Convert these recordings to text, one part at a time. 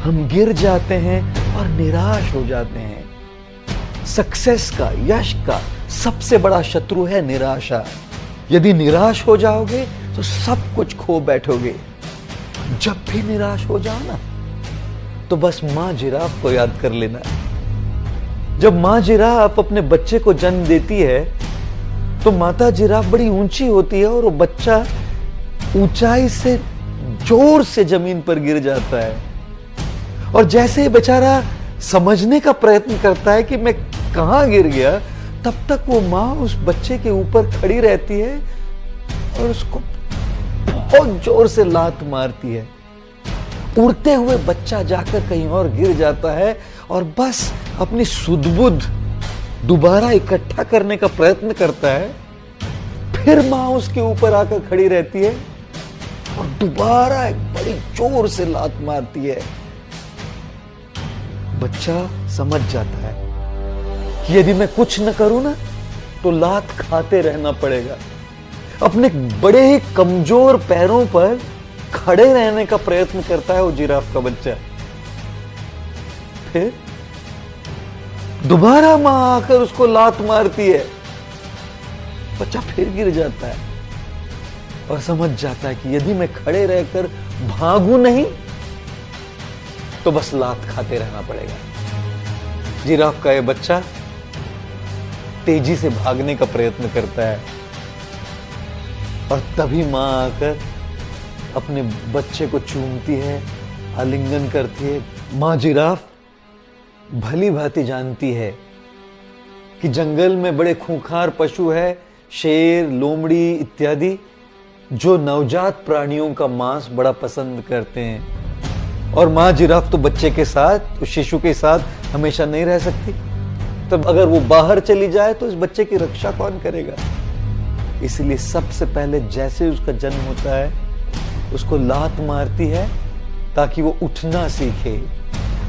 हम गिर जाते हैं और निराश हो जाते हैं। सक्सेस का, यश का सबसे बड़ा शत्रु है निराशा। यदि निराश हो जाओगे तो सब कुछ खो बैठोगे। जब भी निराश हो जाओ ना, तो बस मां जिराफ को याद कर लेना। जब मां जिराफ अपने बच्चे को जन्म देती है तो माता जिराफ बड़ी ऊंची होती है और वो बच्चा ऊंचाई से जोर से जमीन पर गिर जाता है। और जैसे ही बेचारा समझने का प्रयत्न करता है कि मैं कहां गिर गया, तब तक वो मां उस बच्चे के ऊपर खड़ी रहती है और उसको बहुत जोर से लात मारती है। उड़ते हुए बच्चा जाकर कहीं और गिर जाता है और बस अपनी सुध-बुध दोबारा इकट्ठा करने का प्रयत्न करता है। फिर मां उसके ऊपर आकर खड़ी रहती है और दोबारा एक बड़ी जोर से लात मारती है। बच्चा समझ जाता है कि यदि मैं कुछ न करूं ना, तो लात खाते रहना पड़ेगा। अपने बड़े ही कमजोर पैरों पर खड़े रहने का प्रयत्न करता है वो जिराफ का बच्चा। फिर दोबारा मां आकर उसको लात मारती है। बच्चा फिर गिर जाता है और समझ जाता है कि यदि मैं खड़े रहकर भागूं नहीं, तो बस लात खाते रहना पड़ेगा। जिराफ का ये बच्चा तेजी से भागने का प्रयत्न करता है और तभी मां आकर अपने बच्चे को चूमती है, आलिंगन करती है। मां जिराफ भली भांति जानती है कि जंगल में बड़े खूंखार पशु है, शेर, लोमड़ी इत्यादि, जो नवजात प्राणियों का मांस बड़ा पसंद करते हैं। और मां जिराफ तो बच्चे के साथ, उस शिशु के साथ हमेशा नहीं रह सकती। तब अगर वो बाहर चली जाए तो इस बच्चे की रक्षा कौन करेगा? इसलिए सबसे पहले जैसे उसका जन्म होता है, उसको लात मारती है ताकि वो उठना सीखे।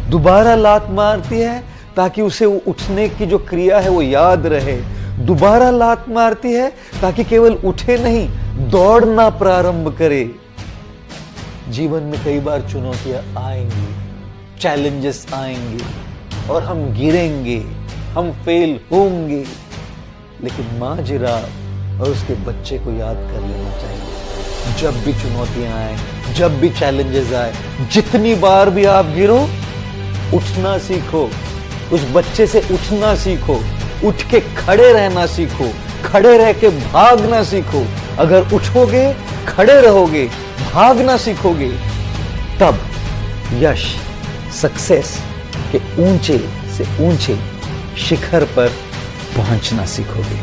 दोबारा लात मारती है ताकि उसे वो उठने की जो क्रिया है वो याद रहे। दोबारा लात मारती है ताकि केवल उठे नहीं, दौड़ना प्रारंभ करे। जीवन में कई बार चुनौतियां आएंगी, चैलेंजेस आएंगे और हम गिरेंगे, हम फेल होंगे, लेकिन मां जिराफ और उसके बच्चे को याद कर लेना चाहिए। जब भी चुनौतियां आए, जब भी चैलेंजेस आए, जितनी बार भी आप गिरो, उठना सीखो। उस बच्चे से उठना सीखो, उठ के खड़े रहना सीखो, खड़े रह के भागना सीखो। अगर उठोगे, खड़े रहोगे, भागना सीखोगे, तब यश, सक्सेस के ऊंचे से ऊंचे शिखर पर पहुंचना सीखोगे।